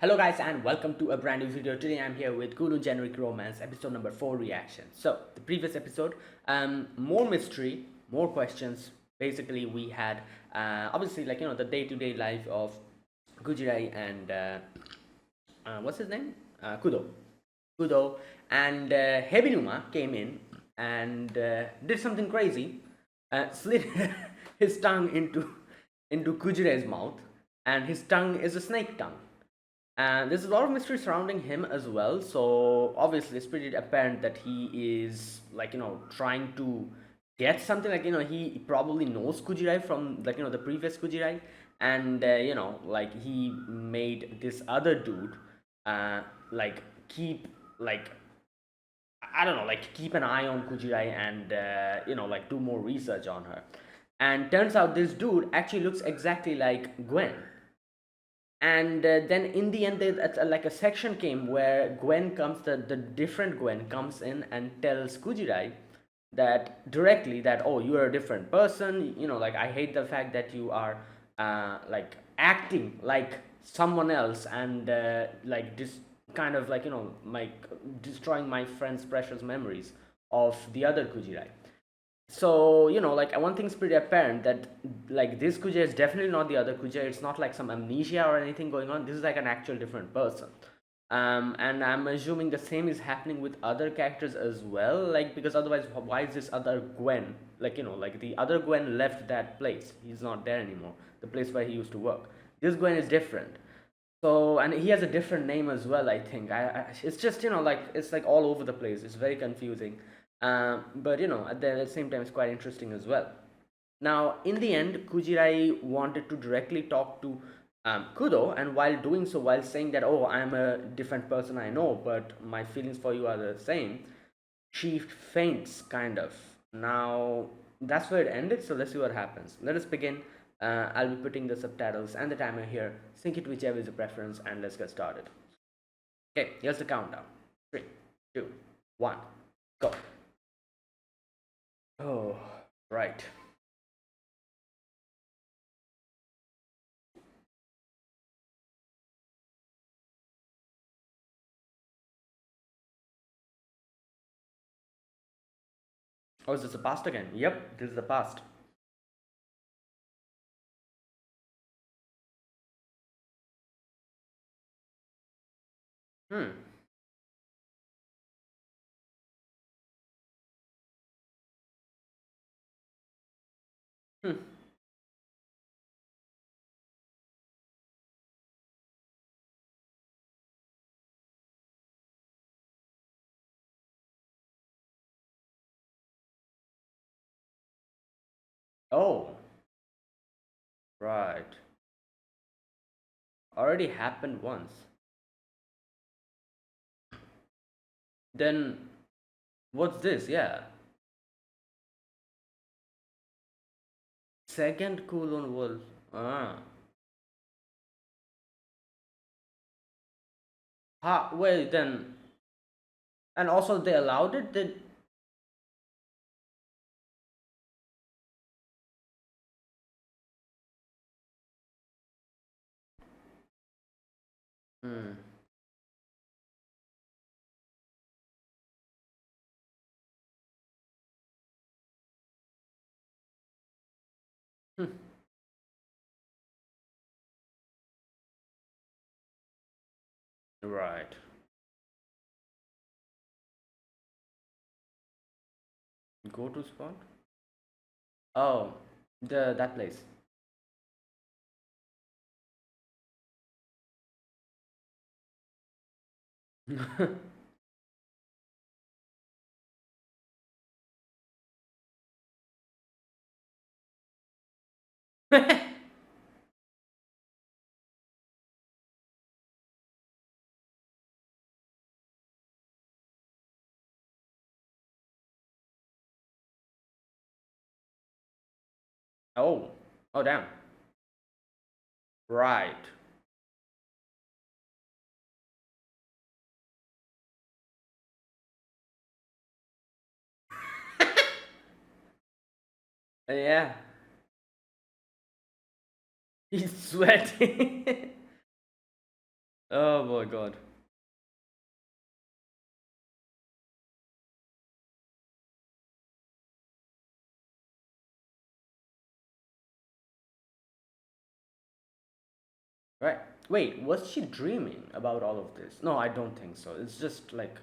Hello guys and welcome to a brand new video. Today I'm here with Kowloon Generic Romance episode number 4 reaction. So the previous episode, more mystery, more questions. Basically we had obviously the day-to-day life of Gujirai and what's his name? Kudo and Hebinuma came in and did something crazy, slid his tongue into Kujirai's mouth, and his tongue is a snake tongue. And there's a lot of mystery surrounding him as well. So obviously, it's pretty apparent that he is trying to get something. He probably knows Kujirai from the previous Kujirai, and he made this other dude keep like I don't know, keep an eye on Kujirai and do more research on her. And turns out this dude actually looks exactly like Gwen. And then in the end, like a section came where the different Gwen comes in and tells Kujirai that directly that, oh, you are a different person. I hate the fact that you are acting like someone else and this kind of destroying my friend's precious memories of the other Kujirai. So one thing's pretty apparent that this Kuja is definitely not the other Kuja. It's not like some amnesia or anything going on. This is like an actual different person. And I'm assuming the same is happening with other characters as well, because otherwise why is this other Gwen, the other Gwen left that place, he's not there anymore, the place where he used to work. This Gwen is different. So, and he has a different name as well, I think. It's just it's like all over the place. It's very confusing, but at the same time, it's quite interesting as well. Now, in the end, Kujirai wanted to directly talk to Kudo, and while doing so, while saying that, oh, I'm a different person, I know, but my feelings for you are the same, she faints, kind of. Now, that's where it ended, so let's see what happens. Let us begin. I'll be putting the subtitles and the timer here. Sync it whichever is your preference, and let's get started. Okay, here's the countdown. 3, 2, 1, go. Oh, right. Oh, is this the past again? Yep, this is the past. Hmm. Hmm. Oh, right. Already happened once. Then, what's this? Yeah. Second Kowloon was. Ah. Wait, then. And also, they allowed it? Then. Hmm. Hmm. Right. Go to spot? Oh, that place. Oh. Oh, damn. Right. Yeah. He's sweating. Oh my god. Right. Wait, was she dreaming about all of this? No, I don't think so. It's just like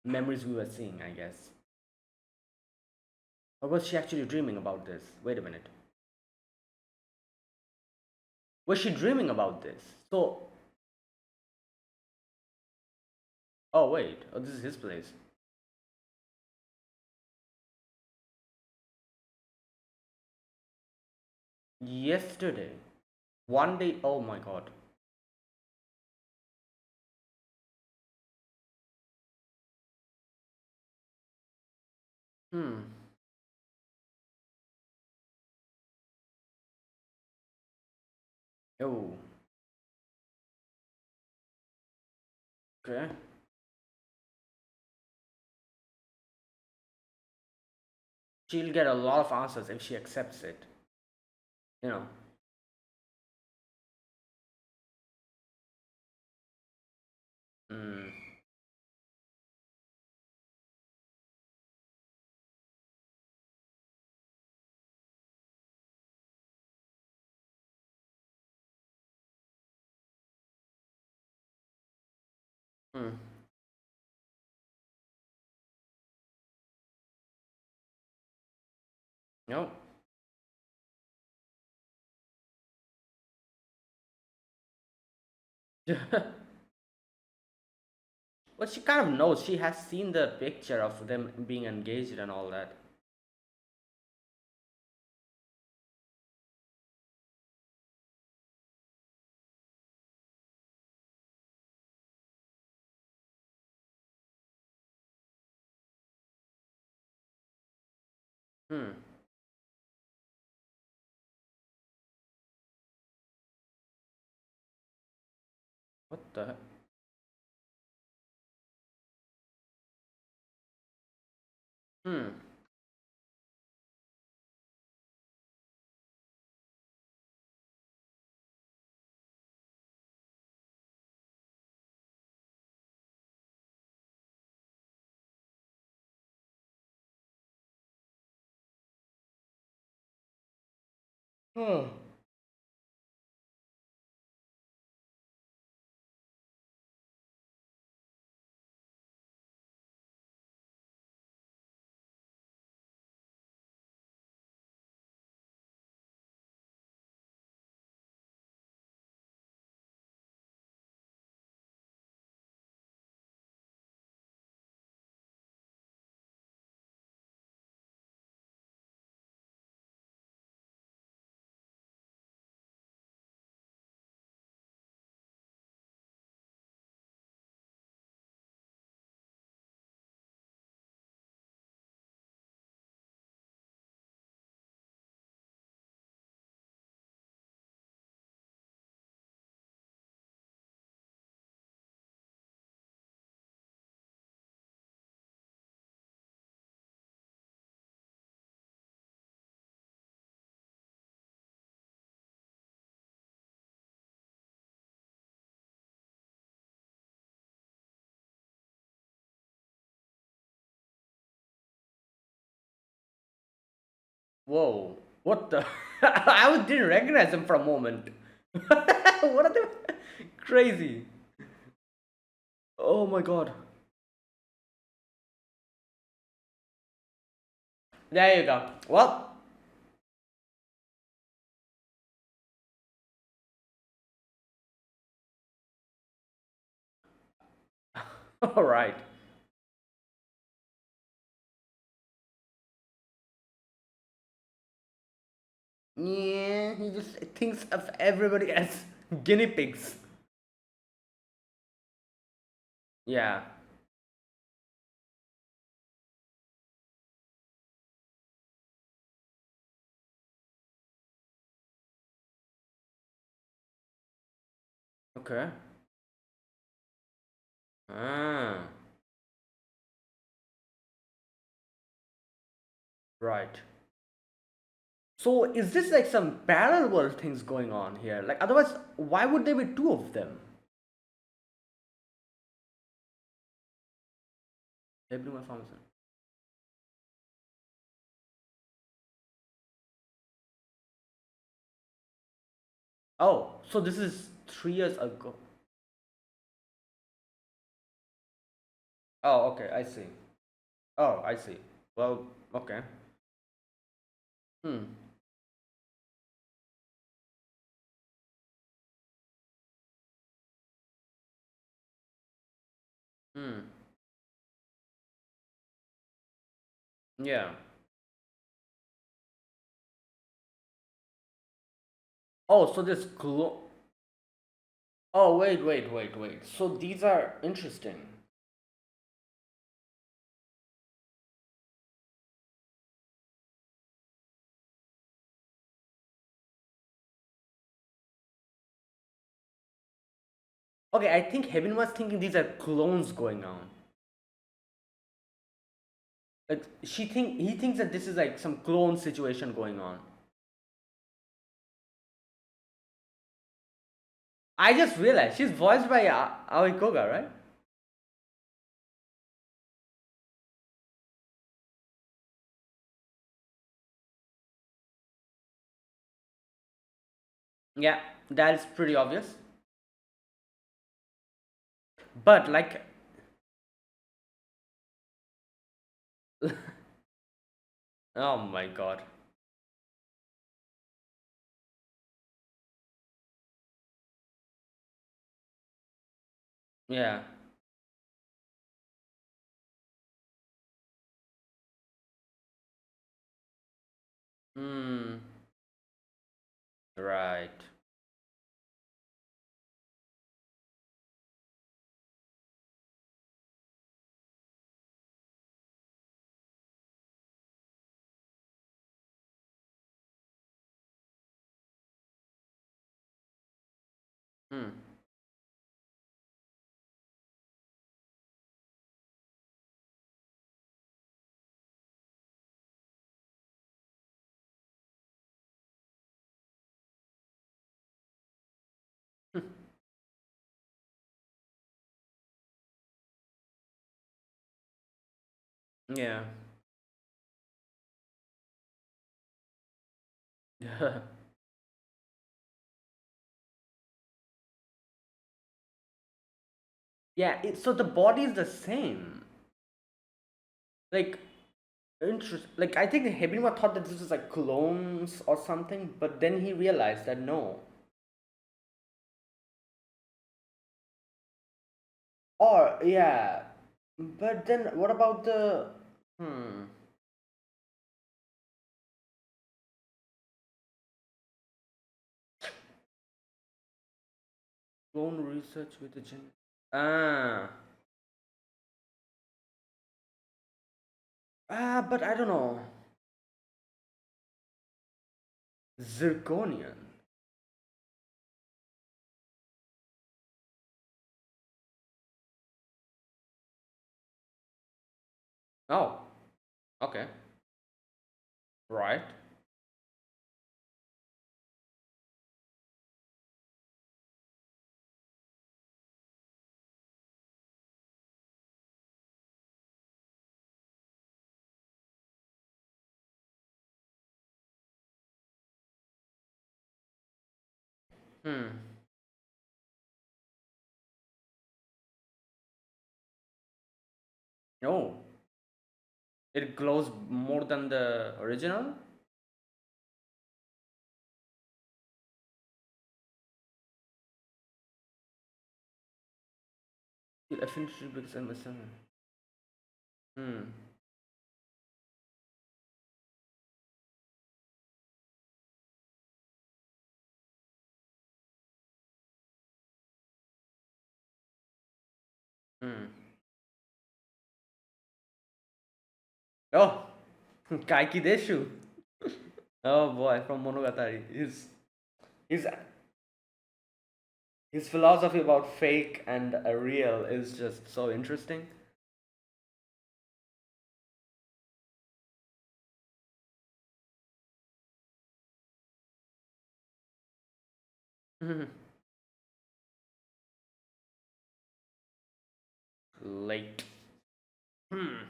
memories we were seeing, I guess. Or was she actually dreaming about this? Wait a minute. Was she dreaming about this? So, oh wait, oh, this is his place. Yesterday. One day, oh my god. Hmm. Oh, okay. She'll get a lot of answers if she accepts it. You know. Hmm. Hmm. No. Well, she kind of knows. She has seen the picture of them being engaged and all that. Hmm. What the heck? Hmm. Oh. Whoa. What the? Didn't recognize him for a moment. What are they? Crazy. Oh my god. There you go. Well, alright. Yeah, he just thinks of everybody as guinea pigs. Yeah. Okay. Ah. Right. So is this like some parallel world things going on here? Like otherwise, why would there be two of them? Hebrew Pharmacy. Oh, so this is 3 years ago. Oh, okay, I see. Oh, I see. Well, okay. Hmm. Hmm. Yeah. Oh, so this Oh, wait. So these are interesting. Okay, I think Heaven was thinking these are clones going on. Like he thinks that this is like some clone situation going on. I just realized she's voiced by Aoi Koga, right? Yeah, that's pretty obvious. But like, oh my god. Yeah. Hmm. Right. Hmm. Yeah. Yeah. So the body is the same. Like, interest. Like I think Hebinwa thought that this was like clones or something, but then he realized that no. Or yeah. But then what about the hmm clone research with the gen? Ah. But I don't know. Zirconian. Oh, okay. Right. Hmm. No. It glows more than the original? The affinity because I'm a son. Hmm. Hmm. Oh, Kaiki Deshu. Oh boy, from Monogatari. His his philosophy about fake and real is just so interesting. Late. Hmm.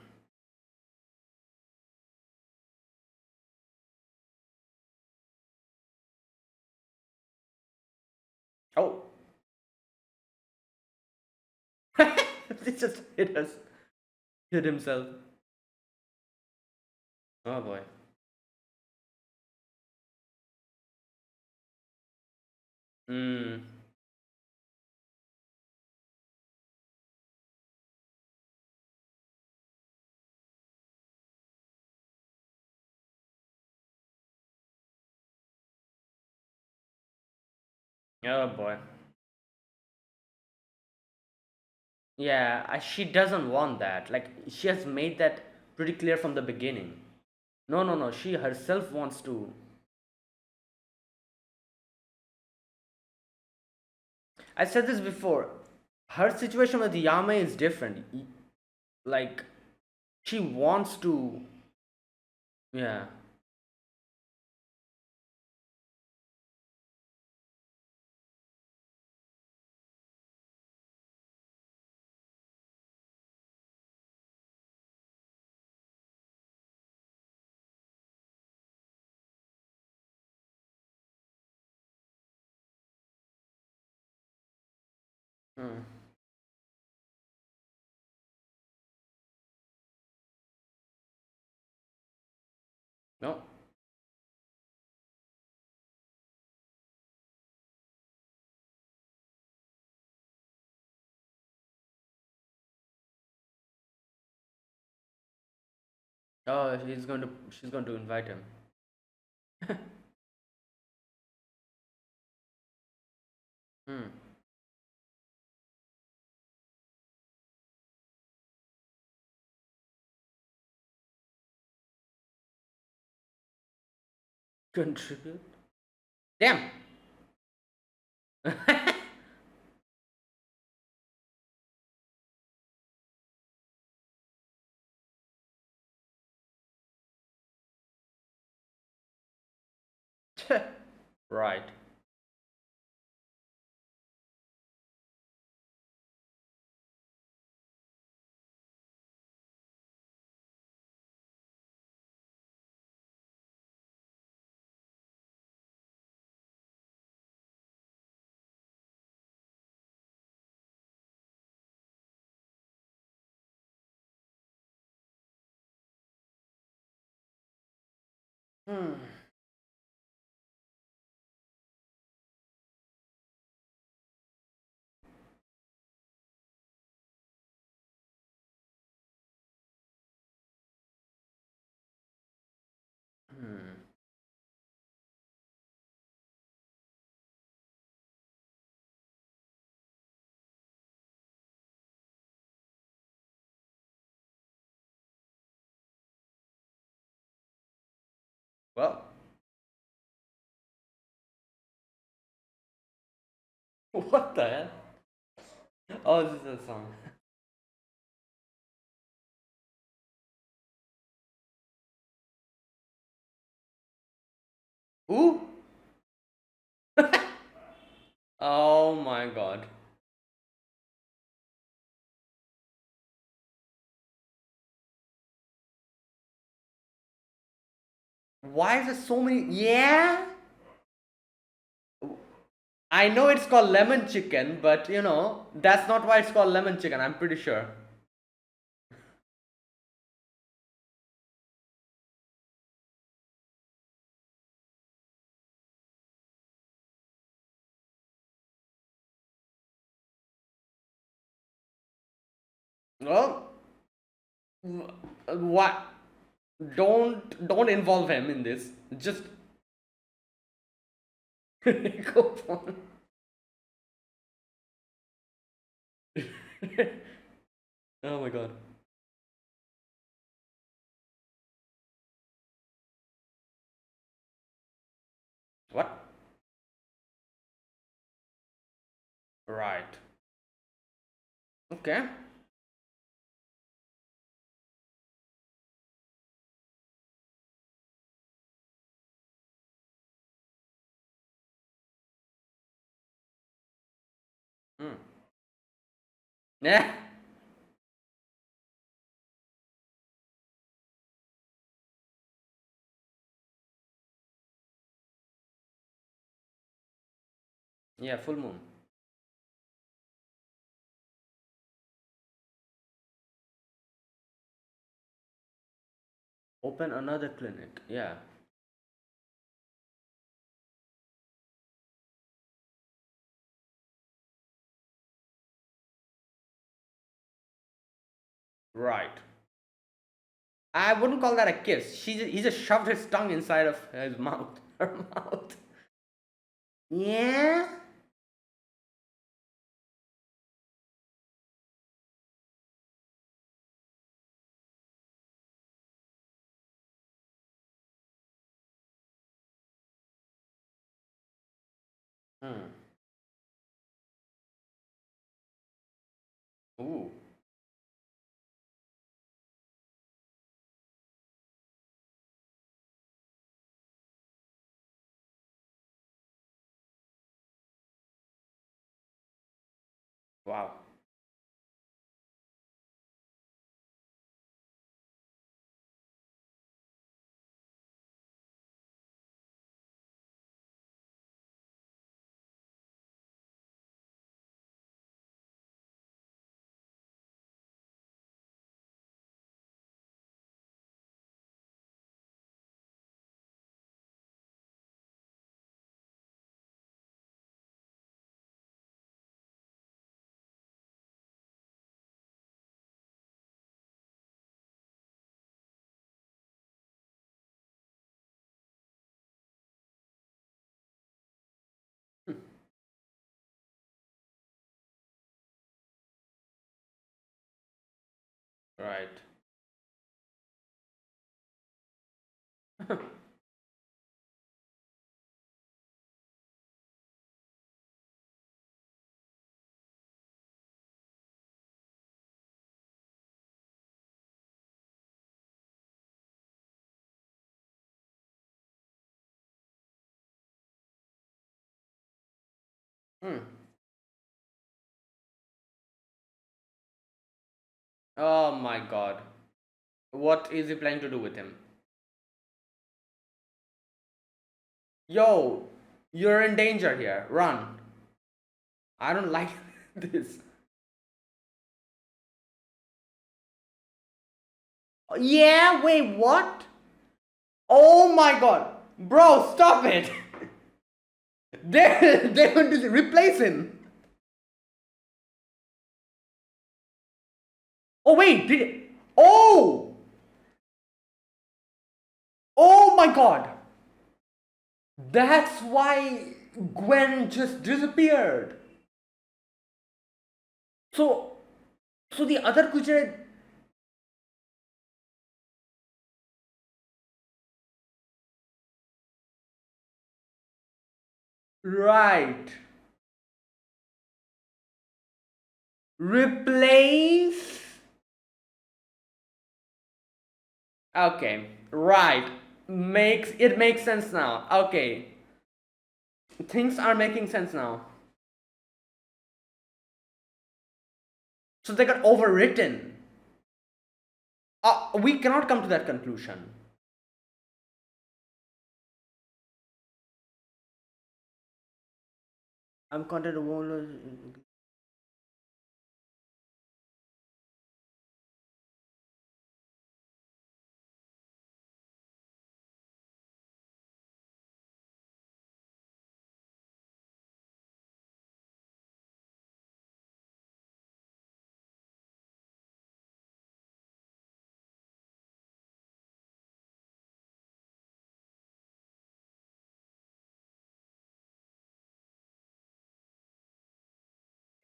Oh. He just hit himself. Oh boy. Hmm. Oh boy. Yeah, she doesn't want that. Like, she has made that pretty clear from the beginning. No, no, no. She herself wants to. I said this before. Her situation with Yame is different. Like, she wants to. Yeah. Hmm. No. Oh, he's going to. She's going to invite him. Hmm. Contribute. Damn. Right. Hmm. Hmm. Well. What the hell? Oh, this is a song. Who? Oh my god. Why is there so many? Yeah. I know it's called lemon chicken, but that's not why it's called lemon chicken. I'm pretty sure. Well, what? Don't involve him in this. Just go on. Oh my god. What? Right. Okay. Hmm. Yeah. Yeah, full moon. Open another clinic. Yeah. Right. I wouldn't call that a kiss. He just shoved his tongue inside of his mouth. Her mouth. Yeah. Hmm. Ooh. Wow. Right. Hmm. Oh my god. What is he planning to do with him? Yo, you're in danger here. Run. I don't like this. Yeah, wait, what? Oh my god. Bro, stop it. They're going to replace him. Oh wait, did Oh! Oh my god. That's why Gwen just disappeared. So so the other Kujare. Right. Replace. Okay. Right. Makes sense now. Okay. Things are making sense now. So they got overwritten. We cannot come to that conclusion. I'm content.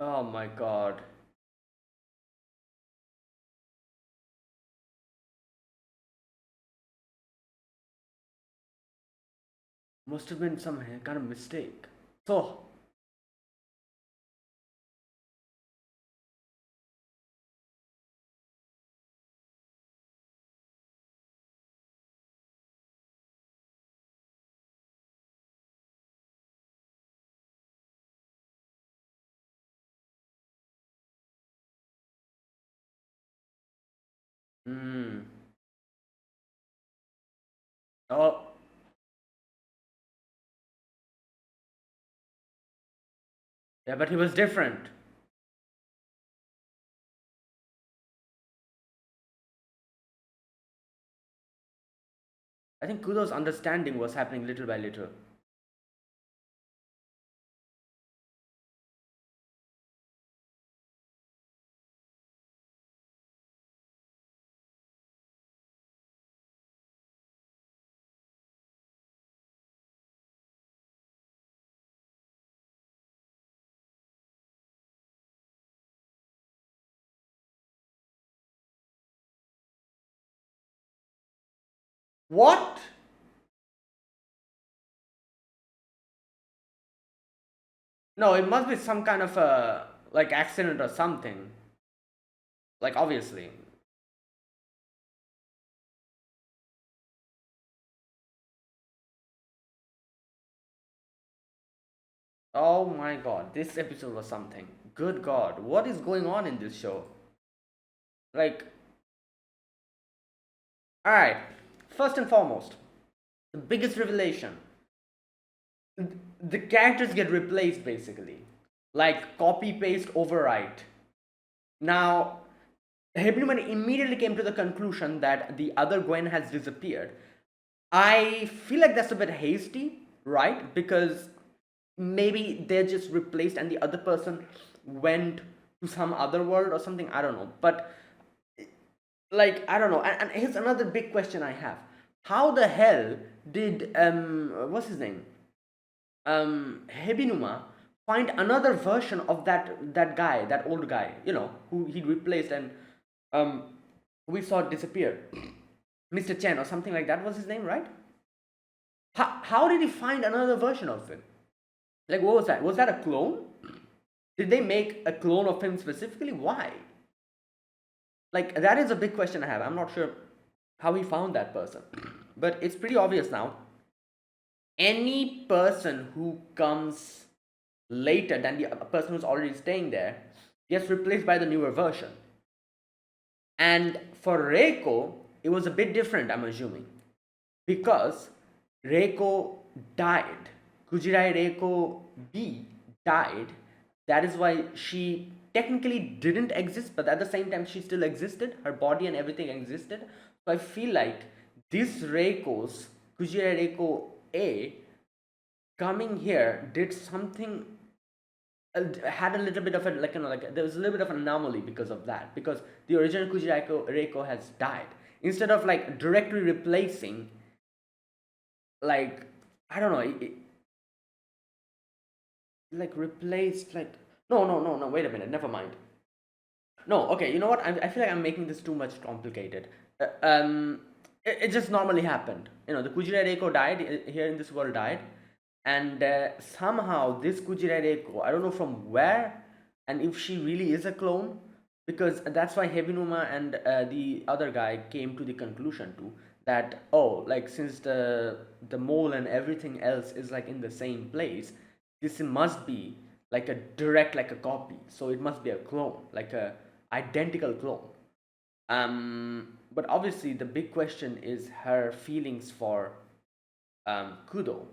Oh my god. Must have been some kind of mistake. So, hmm. Oh, Yeah, but he was different. I think Kudo's understanding was happening little by little. What? No, it must be some kind of a like accident or something. Like obviously. Oh my god, this episode was something. Good god, what is going on in this show? Like, alright, first and foremost, the biggest revelation, the characters get replaced basically. Like, copy, paste, overwrite. Now, Hebnuman immediately came to the conclusion that the other Gwen has disappeared. I feel like that's a bit hasty, right? Because maybe they're just replaced and the other person went to some other world or something. I don't know. But, like, I don't know. And here's another big question I have. How the hell did, what's his name? Hebinuma find another version of that guy, that old guy, who he replaced and um, we saw disappear. Mr. Chen or something like that was his name, right? How did he find another version of him? Like, what was that? Was that a clone? Did they make a clone of him specifically? Why? Like, that is a big question I have. I'm not sure how he found that person. But it's pretty obvious now. Any person who comes later than the person who's already staying there gets replaced by the newer version. And for Reiko, it was a bit different, I'm assuming, because Reiko died. Kujirai Reiko B died. That is why she technically didn't exist, but at the same time, she still existed. Her body and everything existed. So I feel like this Reiko's, Kujirai Reiko A, coming here did something, had a little bit of a, like, there was a little bit of an anomaly because of that, because the original Kujirako Reiko has died. Instead of like directly replacing, like, I don't know, like replaced, like, no, wait a minute, never mind. No, okay, you know what, I feel like I'm making this too much complicated. It just normally happened, the Kujira Reiko died, here in this world died, and somehow this Kujira Reiko, I don't know from where, and if she really is a clone, because that's why Hebinuma and the other guy came to the conclusion too, that, oh, like, since the mole and everything else is like in the same place, this must be like a direct, like a copy, so it must be a clone, like a identical clone. But obviously the big question is her feelings for Kudo.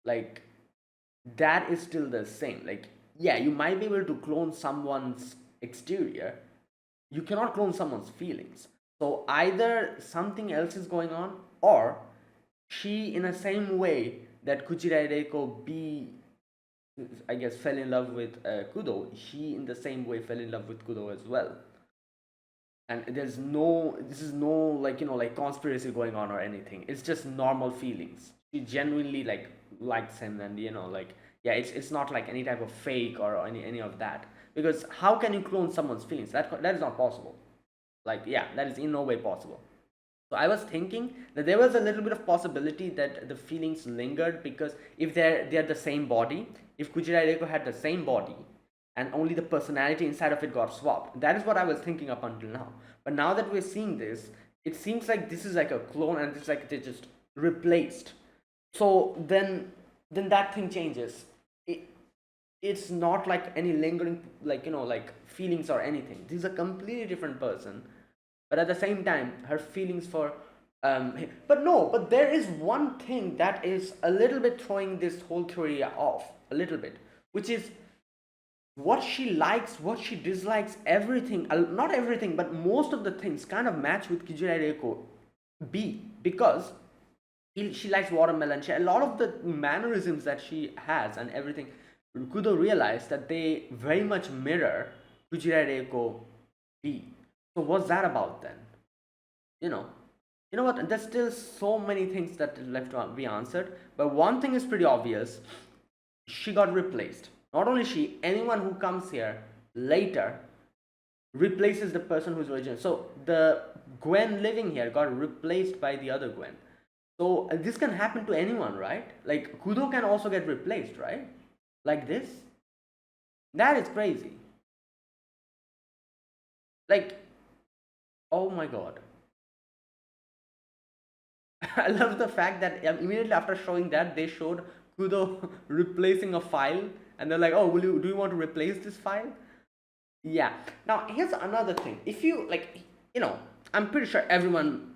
Like, that is still the same. Like, yeah, you might be able to clone someone's exterior, you cannot clone someone's feelings. So either something else is going on, or she, in the same way that Kuchirai Reiko B, I guess, fell in love with Kudo, she in the same way fell in love with Kudo as well. And this is no, like, like conspiracy going on or anything. It's just normal feelings. She genuinely, like, likes him, and like, yeah, it's not like any type of fake or any of that. Because how can you clone someone's feelings? That is not possible. Like, yeah, that is in no way possible. So I was thinking that there was a little bit of possibility that the feelings lingered, because if they're the same body, if Kujirai Reiko had the same body, and only the personality inside of it got swapped. That is what I was thinking up until now. But now that we're seeing this, it seems like this is like a clone, and it's like they just replaced. So then that thing changes. It's not like any lingering, like, like feelings or anything. This is a completely different person, but at the same time her feelings for but no, but there is one thing that is a little bit throwing this whole theory off a little bit, which is what she likes, what she dislikes, everything, not everything, but most of the things kind of match with Kijira Reiko B, because she likes watermelon. A lot of the mannerisms that she has and everything, Kudo realized that they very much mirror Kujira Reiko B. So what's that about then? You know, you know what? There's still so many things that are left to be answered. But one thing is pretty obvious: she got replaced. Not only she, anyone who comes here later replaces the person who's original. So the Gwen living here got replaced by the other Gwen. So this can happen to anyone, right? Like Kudo can also get replaced, right? Like this. That is crazy. Like, oh my god. I love the fact that immediately after showing that, they showed Kudo replacing a file, and they're like, "Oh, do you want to replace this file?" Yeah. Now here's another thing. If you like, I'm pretty sure everyone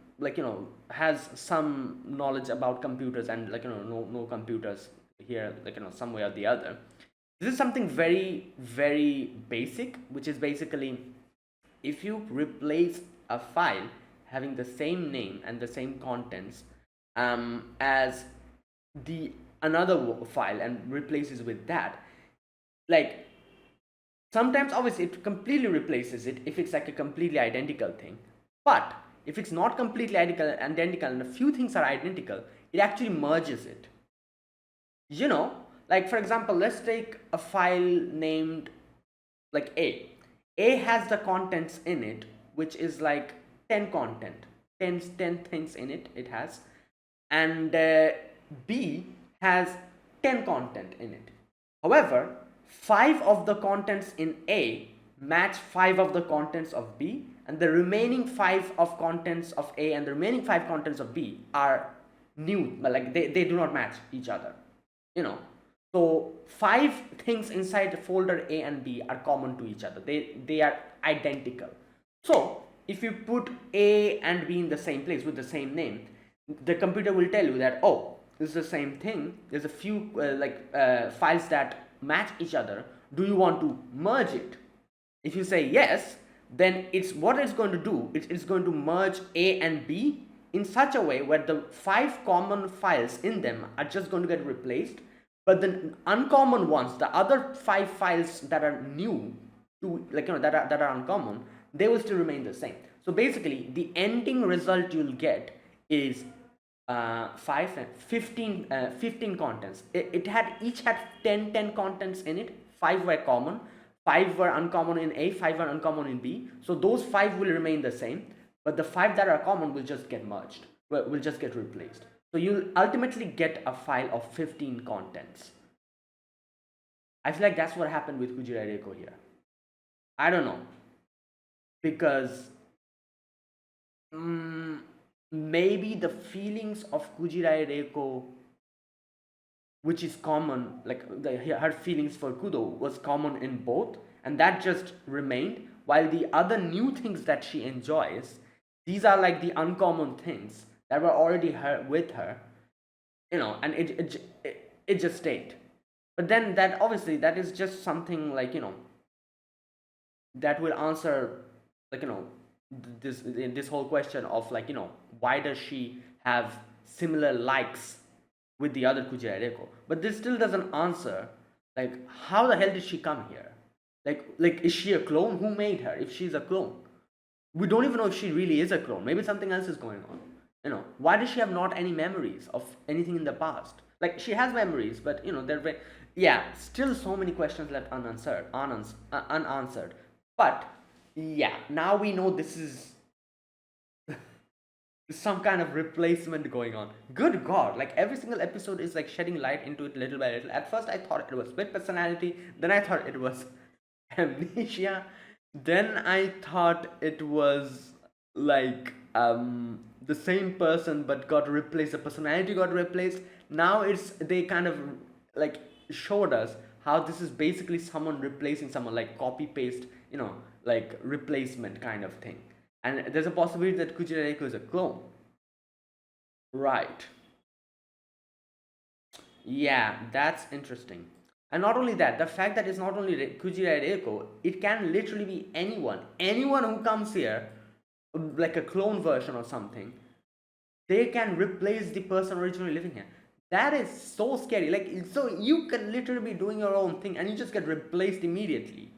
has some knowledge about computers, and no computers here, some way or the other. This is something very very basic, which is basically, if you replace a file having the same name and the same contents as the another file and replaces with that, like, sometimes obviously it completely replaces it if it's like a completely identical thing, but if it's not completely identical and a few things are identical, it actually merges it. you know like, for example, let's take a file named like A has the contents in it, which is like 10 content, 10 things in it, it has. And B has 10 content in it. However, 5 of the contents in A match 5 of the contents of B, and the remaining 5 of contents of A and the remaining 5 contents of B are new, but like they do not match each other. you know so 5 things inside the folder A and B are common to each other. They are identical. So if you put A and B in the same place with the same name, the computer will tell you that, oh, this is the same thing. There's a few files that match each other. Do you want to merge it? If you say yes, then it's going to do. It's going to merge A and B in such a way where the 5 common files in them are just going to get replaced, but the uncommon ones, the other 5 files that are new to, that are uncommon, they will still remain the same. So basically the ending result you'll get is 15 contents. Each had 10 contents in it. 5 were common, 5 were uncommon in A, 5 were uncommon in B. So those 5 will remain the same, but the 5 that are common will just get merged, will just get replaced. So you'll ultimately get a file of 15 contents. I feel like that's what happened with Kujira Reiko here. I don't know, because maybe the feelings of Kujirai Reiko, which is common, like her feelings for Kudo was common in both, and that just remained, while the other new things that she enjoys, these are like the uncommon things that were already with her, and it just stayed. But then that, obviously, that is just something like, that will answer, like, this whole question of, like, why does she have similar likes with the other Kujira Reiko. But this still doesn't answer, like, how the hell did she come here? Like, is she a clone? Who made her if she's a clone? We don't even know if she really is a clone. Maybe something else is going on. Why does she have not any memories of anything in the past? Like, she has memories, but they're very, yeah, still so many questions left unanswered. But yeah, now we know this is some kind of replacement going on. Good god, like, every single episode is like shedding light into it little by little. At first I thought it was split personality, then I thought it was amnesia, then I thought it was like the same person but got replaced, the personality got replaced. Now they kind of like showed us how this is basically someone replacing someone, like copy paste, like replacement kind of thing. And there's a possibility that Kujira Reiko is a clone. Right. Yeah, that's interesting. And not only that, the fact that it's not only Kujirai Reiko, it can literally be anyone who comes here, like a clone version or something. They can replace the person originally living here. That is so scary. Like, so you can literally be doing your own thing and you just get replaced immediately.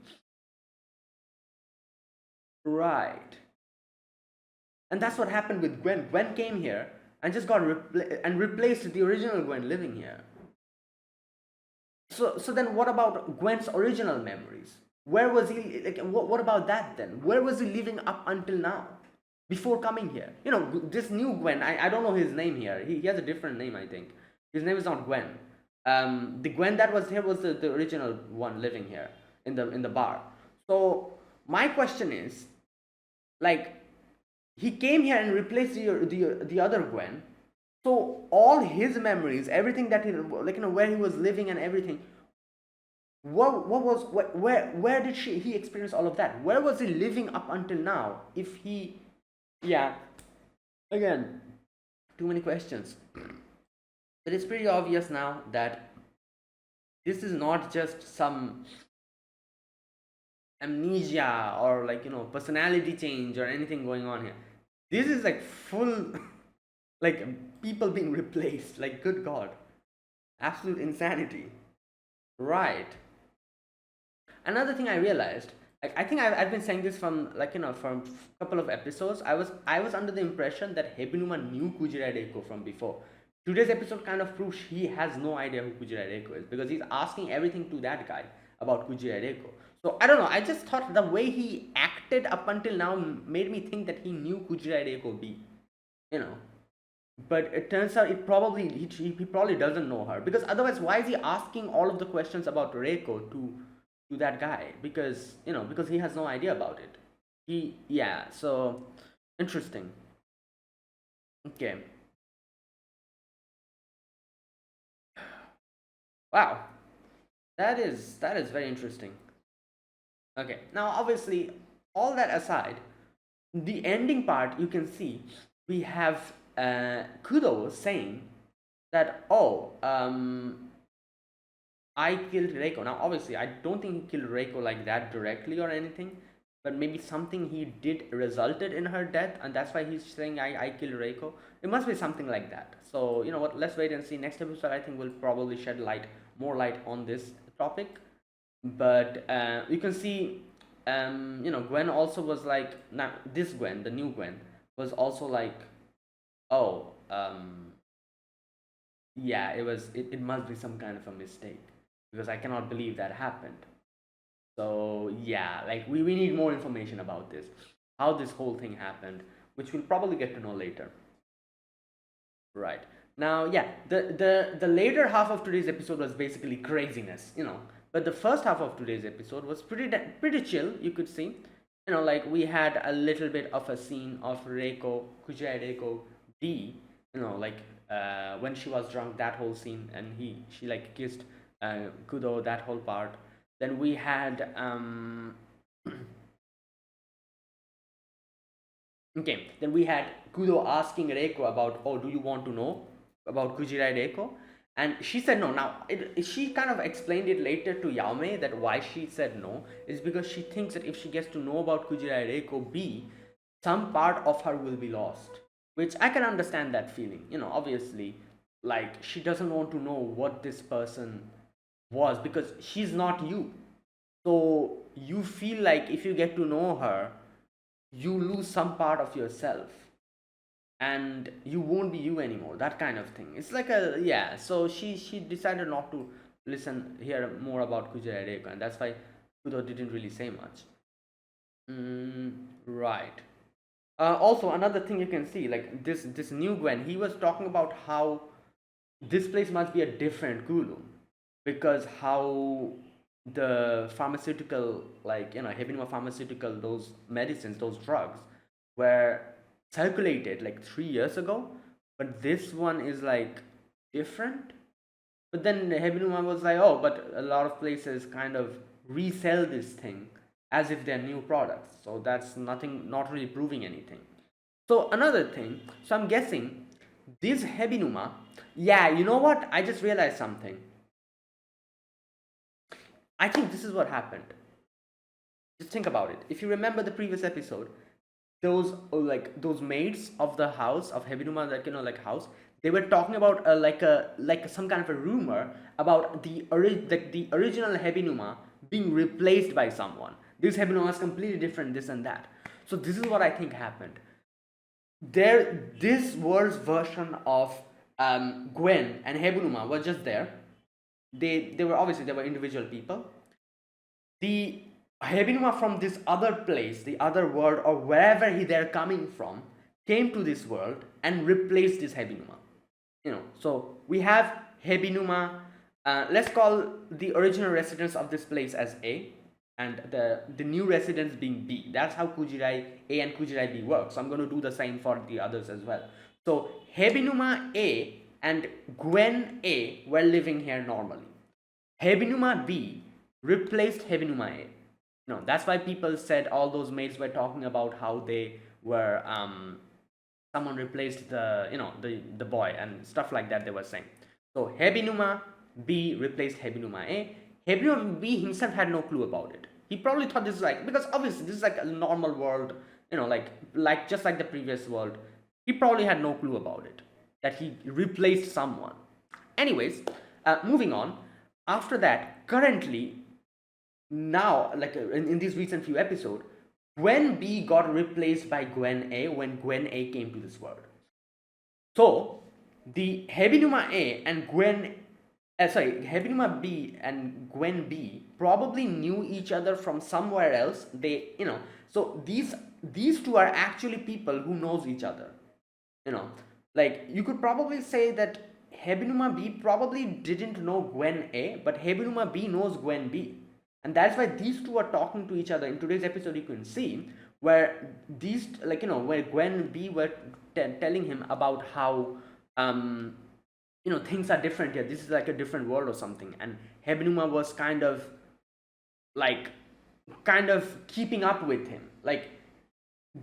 Right. And that's what happened with Gwen. Gwen came here and just got replaced the original Gwen living here. So then what about Gwen's original memories? Where was he? Like, what about that then? Where was he living up until now? Before coming here, this new Gwen. I don't know his name here. He has a different name, I think. His name is not Gwen. The Gwen that was here was the original one living here in the bar. So my question is, like, he came here and replaced the other Gwen. So all his memories, everything that he, like, where he was living and everything, where did he experience all of that? Where was he living up until now? If he, yeah, again, too many questions. It is pretty obvious now that this is not just some amnesia or, like, personality change or anything going on here. This is like full like people being replaced. Like, good god, absolute insanity. Right. Another thing I realized, like, I think I've been saying this from, like, from a couple of episodes. I was under the impression that Hebinuma knew Kujirai Reiko from before. Today's episode kind of proves he has no idea who Kujirai Reiko is, because he's asking everything to that guy about Kujirai Reiko. So I don't know. I just thought the way he acted up until now made me think that he knew Kujirai Reiko B. You know, but it turns out he probably doesn't know her, because otherwise why is he asking all of the questions about Reiko to that guy? Because he has no idea about it. Yeah. So interesting. Okay. Wow. That is very interesting. Okay. Now, obviously, all that aside, the ending part, you can see we have Kudo saying that, oh, I killed Reiko. Now, obviously, I don't think he killed Reiko like that directly or anything, but maybe something he did resulted in her death, and that's why he's saying I killed Reiko. It must be something like that. So, you know what? Let's wait and see. Next episode, I think, will probably shed more light on this topic. But you can see, Gwen also was like, now this Gwen, the new Gwen, was also like, oh, yeah, it must be some kind of a mistake, because I cannot believe that happened. So yeah, like, we need more information about this, how this whole thing happened, which we'll probably get to know later. Right. Now, yeah, the later half of today's episode was basically craziness. But the first half of today's episode was pretty chill, you could see. Like, we had a little bit of a scene of Kujai Reiko D, like, when she was drunk, that whole scene, and she like kissed Kudo, that whole part. Then we had okay. Then we had Kudo asking Reiko about, oh, do you want to know about Kujirai Reiko? And she said no. Now, she kind of explained it later to Yaume that why she said no is because she thinks that if she gets to know about Kujirai Reiko B, some part of her will be lost. Which I can understand that feeling. Obviously, like, she doesn't want to know what this person was, because she's not you. So you feel like if you get to know her, you lose some part of yourself and you won't be you anymore, that kind of thing. It's like a, yeah. So she decided not to hear more about Kujirai Reiko, and that's why Kudo didn't really say much. Right. Also, another thing you can see, like, this new Gwen, he was talking about how this place must be a different Kowloon, because how the pharmaceutical, like, Hebinuma pharmaceutical, those medicines, those drugs, were circulated like 3 years ago, but this one is like different. But then Hebinuma was like, oh, but a lot of places kind of resell this thing as if they're new products, so that's not really proving anything. So another thing, so I'm guessing this Hebinuma, yeah, you know what, I just realized something. I think this is what happened. Just think about it. If you remember the previous episode, those those maids of the house of Hebinuma, like house, they were talking about some kind of a rumor about the original Hebinuma being replaced by someone. This Hebinuma is completely different, this and that. So this is what I think happened. This world's version of Gwen and Hebinuma were just there. They were obviously, they were individual people. The Hebinuma from this other place, the other world, or wherever they're coming from, came to this world and replaced this Hebinuma. So we have Hebinuma. Let's call the original residents of this place as A, and the new residents being B. That's how Kujirai A and Kujirai B work. So I'm going to do the same for the others as well. So Hebinuma A and Gwen A were living here normally. Hebinuma B replaced Hebinuma A. No, that's why people said, all those mates were talking about how they were someone replaced the boy and stuff like that they were saying. So Hebinuma B replaced Hebinuma A. Hebinuma B himself had no clue about it. He probably thought this is like, because obviously this is like a normal world, like just like the previous world. He probably had no clue about it, that he replaced someone. Anyways, moving on. After that, currently, now, in these recent few episodes, Gwen B got replaced by Gwen A when Gwen A came to this world. So the Hebinuma A and Hebinuma B and Gwen B probably knew each other from somewhere else. So these two are actually people who knows each other. Like you could probably say that Hebinuma B probably didn't know Gwen A, but Hebinuma B knows Gwen B. And that's why these two are talking to each other. In today's episode, you can see where where Gwen B were telling him about how things are different here. This is like a different world or something. And Hebinuma was kind of keeping up with him,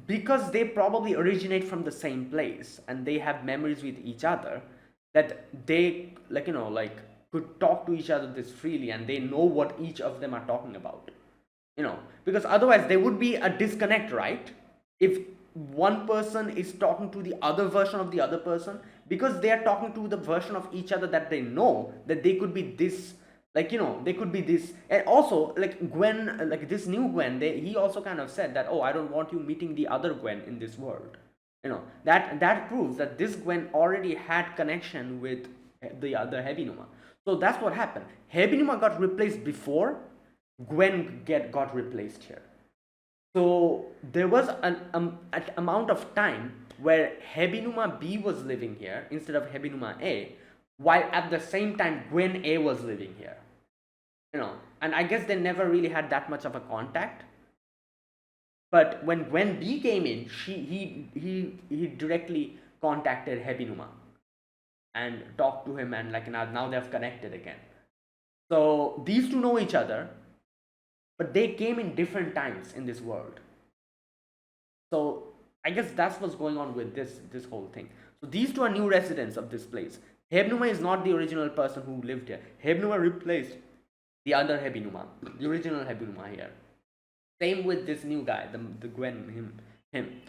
because they probably originate from the same place and they have memories with each other, that they could talk to each other this freely, and they know what each of them are talking about. Because otherwise there would be a disconnect, right? If one person is talking to the other version of the other person, because they are talking to the version of each other that they know, that they could be this, they could be this. And also, Gwen, this new Gwen, he also kind of said that, oh, I don't want you meeting the other Gwen in this world. That proves that this Gwen already had connection with the other Hebinuma. So that's what happened. Hebinuma got replaced before Gwen got replaced here. So there was an amount of time where Hebinuma B was living here instead of Hebinuma A, while at the same time Gwen A was living here. And I guess they never really had that much of a contact. But when Gwen B came in, he directly contacted Hebinuma and talked to him, and now they've connected again. So these two know each other, but they came in different times in this world. So I guess that's what's going on with this whole thing. So these two are new residents of this place. Hebinuma is not the original person who lived here. Hebinuma replaced the other Hebinuma, the original Hebinuma here. Same with this new guy, the Gwen, him.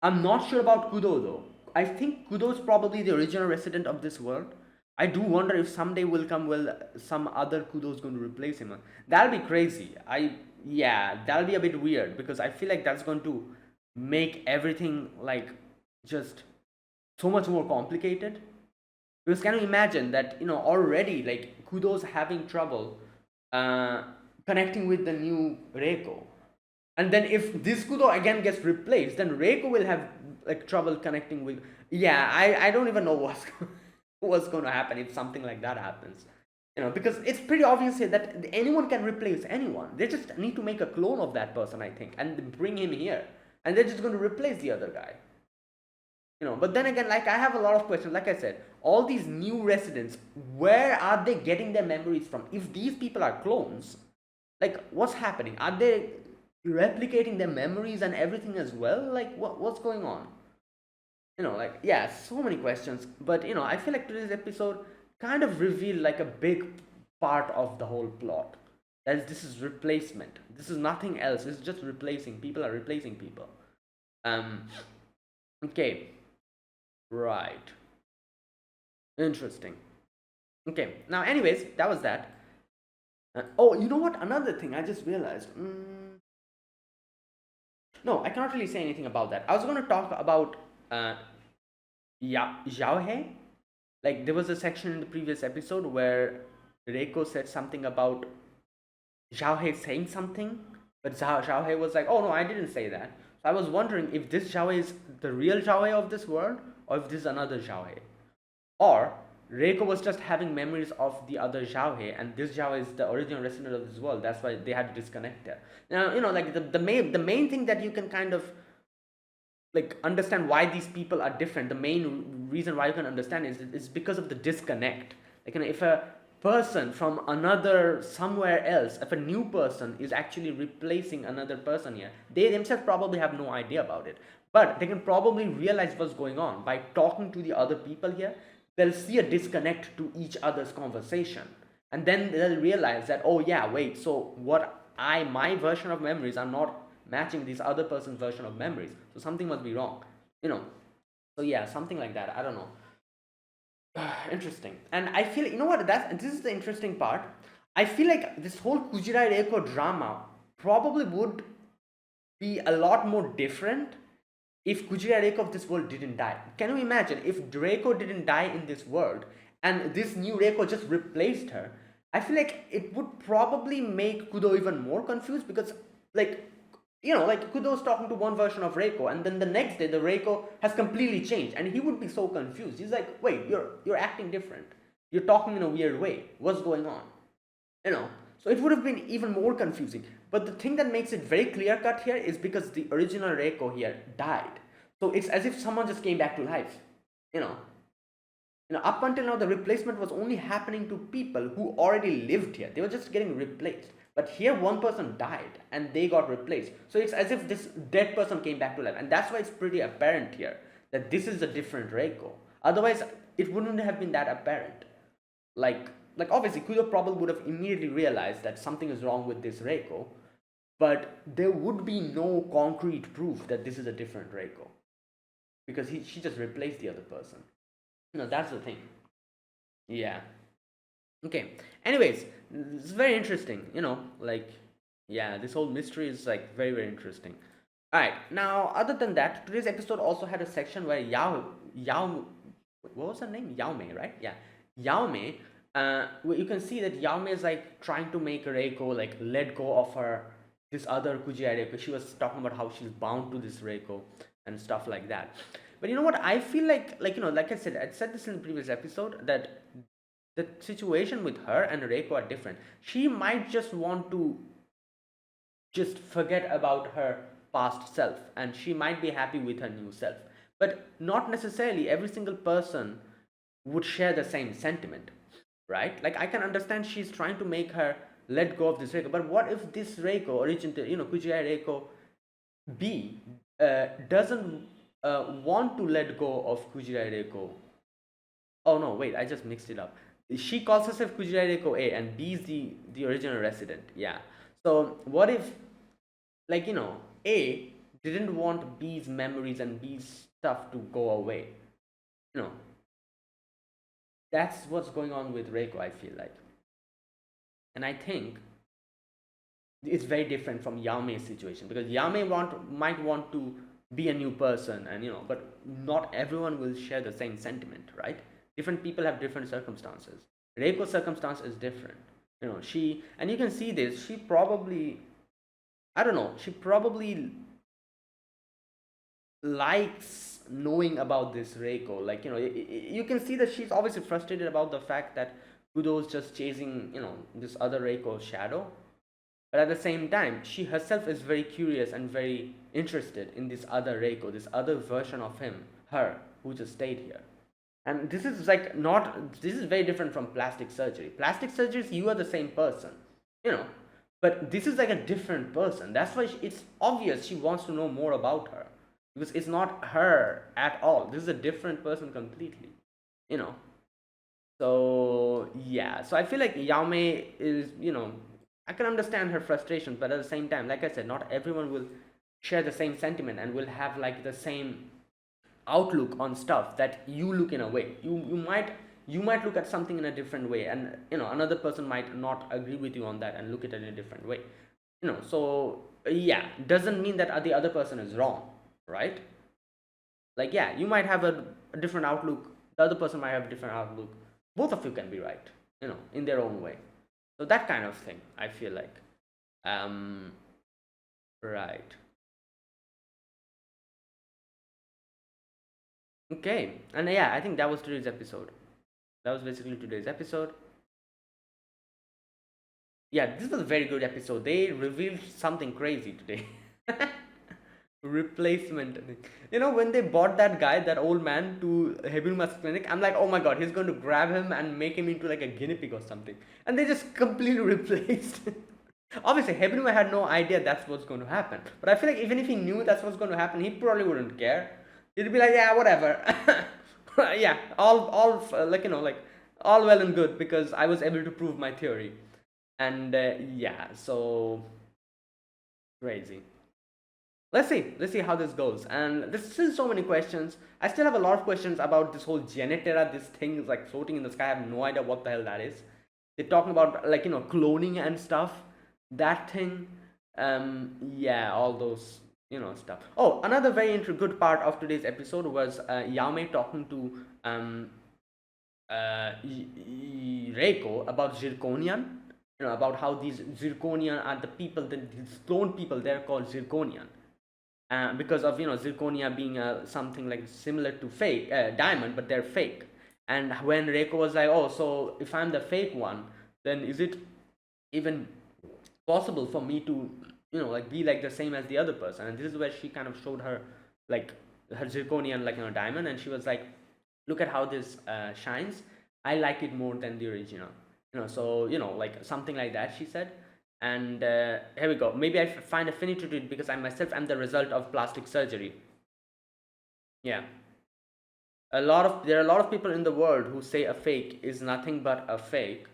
I'm not sure about Kudo though. I think Kudo is probably the original resident of this world. I do wonder if someday will come, some other Kudo is going to replace him. That'll be crazy. That'll be a bit weird, because I feel like that's going to make everything just so much more complicated. Because can you imagine that already Kudo's having trouble connecting with the new Reiko, and then if this Kudo again gets replaced, then Reiko will have trouble connecting with. I don't even know what's going to happen if something like that happens. Because it's pretty obvious here that anyone can replace anyone. They just need to make a clone of that person, I think, and bring him here, and they're just going to replace the other guy. But then again, I have a lot of questions. Like I said, all these new residents, where are they getting their memories from? If these people are clones, what's happening? Are they replicating their memories and everything as well? What's going on? So many questions. But I feel like today's episode kind of revealed a big part of the whole plot. This is replacement. This is nothing else. It's just replacing. People are replacing people. Um. Okay. Right. Interesting. Okay. Now, anyways, that was that. Oh, you know what? Another thing I just realized. No, I cannot really say anything about that. I was going to talk about uh, Zhao He. Like, there was a section in the previous episode where Reiko said something about Zhao He saying something, but Zhao He was like, "Oh no, I didn't say that." So I was wondering if this Zhao He is the real Zhao He of this world, or if this is another Zhao He, or Reiko was just having memories of the other Zhao He, and this Zhao He is the original resident of this world. That's why they had to disconnect there. Now, like the main thing that you can kind of like understand why these people are different. The main reason why you can understand is because of the disconnect. Like, if a person from another somewhere else, if a new person is actually replacing another person here, they themselves probably have no idea about it, but they can probably realize what's going on by talking to the other people here. They'll see a disconnect to each other's conversation, and then they'll realize that, oh yeah, wait, so what I my version of memories are not matching this other person's version of memories, so something must be wrong, you know so yeah, something like that. I don't know. Interesting. And I feel, what, this is the interesting part. I feel like this whole Kujirai Reiko drama probably would be a lot more different if Kujirai Reiko of this world didn't die. Can you imagine if Reiko didn't die in this world and this new Reiko just replaced her? I feel like it would probably make Kudo even more confused, because, like, like Kudo's talking to one version of Reiko, and then the next day the Reiko has completely changed, and he would be so confused. He's like, "Wait, you're acting different. You're talking in a weird way. What's going on?" So it would have been even more confusing. But the thing that makes it very clear cut here is because the original Reiko here died. So it's as if someone just came back to life. You know, up until now, the replacement was only happening to people who already lived here. They were just getting replaced. But here, one person died and they got replaced. So it's as if this dead person came back to life. And that's why it's pretty apparent here that this is a different Reiko. Otherwise, it wouldn't have been that apparent. Like obviously, Kudo probably would have immediately realized that something is wrong with this Reiko. But there would be no concrete proof that this is a different Reiko. Because she just replaced the other person. That's the thing. Yeah. Okay. Anyways, it's very interesting. Like, yeah, this whole mystery is like very, very interesting. All right. Now, other than that, today's episode also had a section where Yao, what was her name? Yao Mei, right? Yeah, Yao Mei. You can see that Yao Mei is like trying to make Reiko like let go of her this other Kujiai Reiko. She was talking about how she's bound to this Reiko and stuff like that. But you know what? I feel like I said this in the previous episode, that the situation with her and Reiko are different. She might just want to just forget about her past self, and she might be happy with her new self. But not necessarily every single person would share the same sentiment, right? Like, I can understand she's trying to make her let go of this Reiko, but what if this Reiko, Kujiai Reiko B, doesn't want to let go of Kujirai Reiko? Oh no, wait, I just mixed it up. She calls herself Kujirai Reiko A, and B is the original resident. Yeah. So what if, A didn't want B's memories and B's stuff to go away? You know, that's what's going on with Reiko, I feel like. And I think it's very different from Yao Mei's situation, because Yao Mei might want to be a new person, and but not everyone will share the same sentiment, right? Different people have different circumstances. Reiko's circumstance is different. She, and you can see this, she probably, I don't know, she probably likes knowing about this Reiko. Like, you can see that she's obviously frustrated about the fact that Kudo's just chasing, this other Reiko's shadow. But at the same time, she herself is very curious and very interested in this other Reiko, this other version of her, who just stayed here. And this is this is very different from plastic surgery. Plastic surgery is you are the same person, but this is like a different person. That's why it's obvious she wants to know more about her, because it's not her at all. This is a different person completely, you know. So yeah, so I feel like Yao Mei is, I can understand her frustrations, but at the same time, like I said, not everyone will share the same sentiment and will have like the same outlook on stuff that you look in a way. You might look at something in a different way, and another person might not agree with you on that and look at it in a different way. So yeah, doesn't mean that the other person is wrong, right? Like, yeah, you might have a different outlook, the other person might have a different outlook. Both of you can be right, in their own way. So that kind of thing, I feel like. um right. Okay, and yeah, I think that was today's episode. That was basically today's episode. Yeah, this was a very good episode. They revealed something crazy today. Replacement. When they bought that guy, that old man, to Hebinuma's clinic, I'm like, oh my god, he's going to grab him and make him into like a guinea pig or something. And they just completely replaced. Obviously, Hebinuma had no idea that's what's going to happen. But I feel like even if he knew that's what's going to happen, he probably wouldn't care. He'd be like, yeah, whatever. Yeah, all like all well and good because I was able to prove my theory. And yeah, so crazy. Let's see how this goes. And there's still so many questions. I still have a lot of questions about this whole Genetera. This thing is like floating in the sky. I have no idea what the hell that is. They're talking about like cloning and stuff. That thing. Yeah, all those stuff. Oh, another very good part of today's episode was Yame talking to Reiko about Zirconian. About how these Zirconian are the people, these clone people, they're called Zirconian. Because of zirconia being something like similar to fake diamond, but they're fake. And when Reiko was like, oh, so if I'm the fake one, then is it even possible for me to like be like the same as the other person? And this is where she kind of showed her like her zirconian like diamond, and she was like, look at how this shines. I like it more than the original. So like something like that she said. And here we go. Maybe I find affinity to it because I myself am the result of plastic surgery. Yeah, there are a lot of people in the world who say a fake is nothing but a fake.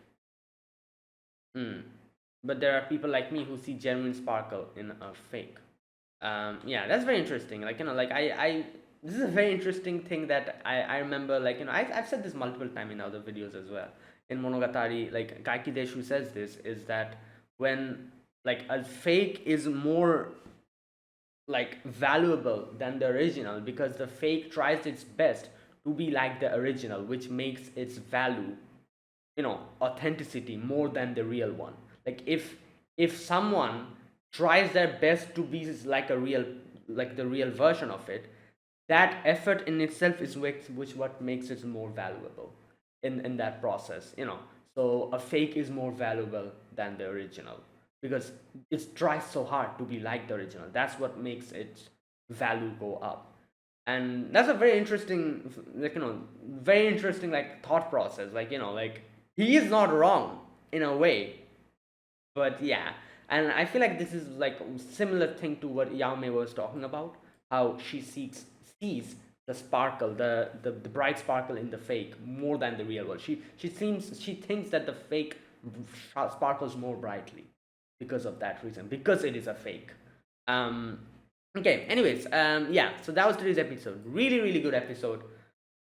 But there are people like me who see genuine sparkle in a fake. Yeah, that's very interesting. Like like I this is a very interesting thing that I remember. Like I've said this multiple times in other videos as well. In Monogatari, like Gaiki Deshu says this, is that when like a fake is more like valuable than the original because the fake tries its best to be like the original, which makes its value, authenticity more than the real one. Like if someone tries their best to be like the real version of it, that effort in itself is which what makes it more valuable in that process. So a fake is more valuable than the original because it tries so hard to be like the original. That's what makes its value go up. And that's a very interesting, like very interesting like thought process. Like like he is not wrong in a way, but yeah. And I feel like this is like a similar thing to what Yame was talking about, how she sees the sparkle, the bright sparkle in the fake more than the real world. She thinks that the fake sparkles more brightly because of that reason, because it is a fake. Okay, anyways, yeah, so that was today's episode. Really, really good episode,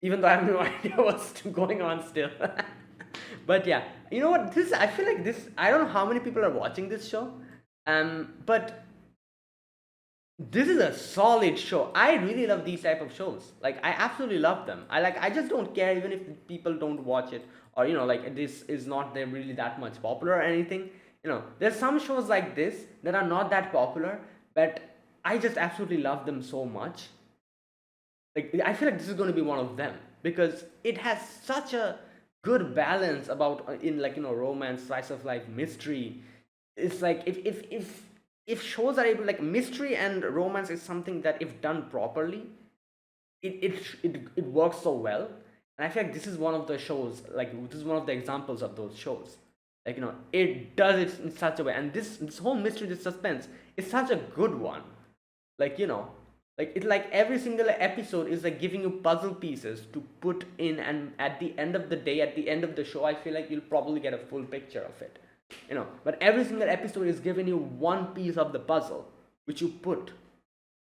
even though I have no idea what's going on still. But yeah, you know what, I feel like this, I don't know how many people are watching this show, but this is a solid show. I really love these type of shows. Like I absolutely love them. I just don't care even if people don't watch it, or like this is not really that much popular or anything. There's some shows like this that are not that popular, but I just absolutely love them so much. Like I feel like this is going to be one of them because it has such a good balance about in like romance, slice of life, mystery. It's like if shows are able, like mystery and romance is something that if done properly, it works so well. And I feel like this is one of the shows, like this is one of the examples of those shows. Like it does it in such a way, and this whole mystery, this suspense is such a good one. Like like it, like every single episode is like giving you puzzle pieces to put in, and at the end of the day, at the end of the show, I feel like you'll probably get a full picture of it. But every single episode is giving you one piece of the puzzle which you put,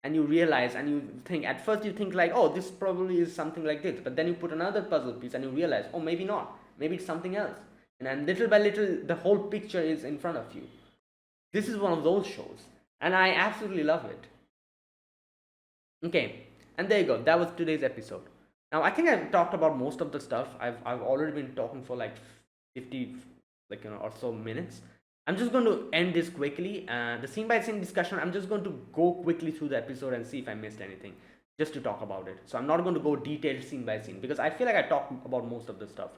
and you realize, and you think, at first you think like, oh, this probably is something like this, but then you put another puzzle piece and you realize, oh, maybe not, maybe it's something else. And then little by little the whole picture is in front of you. This is one of those shows, and I absolutely love it. Okay, and there you go, that was today's episode. Now I think I've talked about most of the stuff. I've already been talking for like 50 or so minutes. I'm just going to end this quickly. The scene by scene discussion, I'm just going to go quickly through the episode and see if I missed anything, just to talk about it. So I'm not going to go detailed scene by scene, because I feel like I talked about most of the stuff.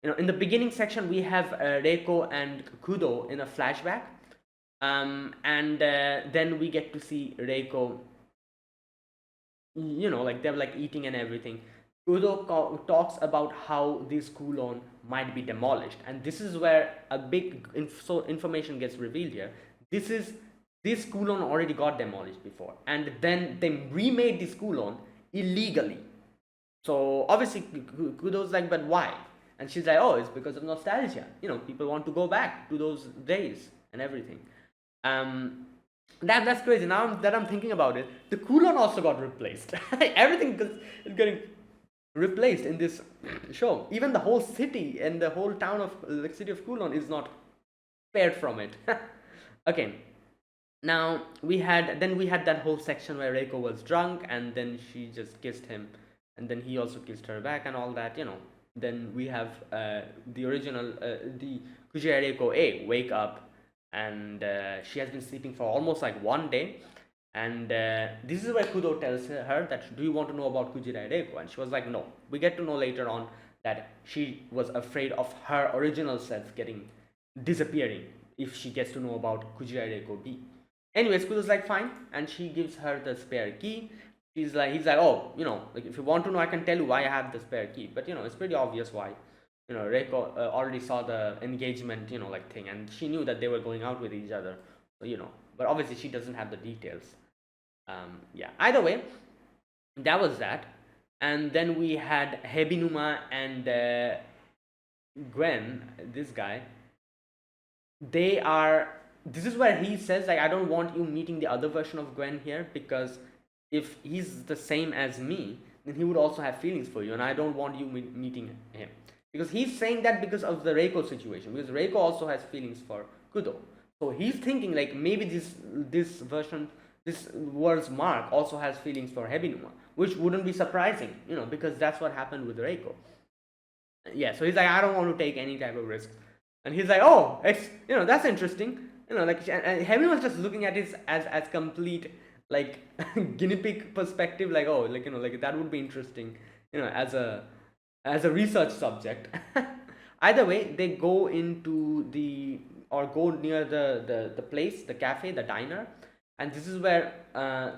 In the beginning section, we have Reiko and Kudo in a flashback, and then we get to see Reiko, like they're like eating and everything. Kudo talks about how this Kowloon might be demolished, and this is where a big information gets revealed here. This Kowloon already got demolished before, and then they remade this Kowloon illegally. So obviously Kudo's like, but why? And she's like, oh, it's because of nostalgia. People want to go back to those days and everything. That's crazy. Now that I'm thinking about it, the Kowloon also got replaced. Everything is getting replaced in this show. Even the whole city and the whole town of the city of Kowloon is not spared from it. Okay. Now we had that whole section where Reiko was drunk, and then she just kissed him, and then he also kissed her back and all that. Then we have the original the Kujira Reiko wake up, and she has been sleeping for almost like 1 day. And this is where Kudo tells her that, do you want to know about Kujira Reiko? And she was like, no. We get to know later on that she was afraid of her original self disappearing if she gets to know about Kujira Reiko B. Anyways, Kudo's like, fine, and she gives her the spare key. He's like, oh, like, if you want to know, I can tell you why I have the spare key. But it's pretty obvious why. Reiko already saw the engagement, thing, and she knew that they were going out with each other. So, but obviously she doesn't have the details. Yeah. Either way, that was that. And then we had Hebinuma and Gwen. This guy. This is where he says, like, I don't want you meeting the other version of Gwen here, because if he's the same as me, then he would also have feelings for you, and I don't want you meeting him. Because he's saying that because of the Reiko situation, because Reiko also has feelings for Kudo. So he's thinking like maybe this world's Mark also has feelings for Hebinuma, which wouldn't be surprising, because that's what happened with Reiko. Yeah, so he's like, I don't want to take any type of risks. And he's like, oh, it's, that's interesting. Like, and Hebinuma's just looking at it as complete, like, guinea pig perspective, like, oh, like, like that would be interesting, as a research subject. Either way, they go go near the place, the cafe, the diner, and this is where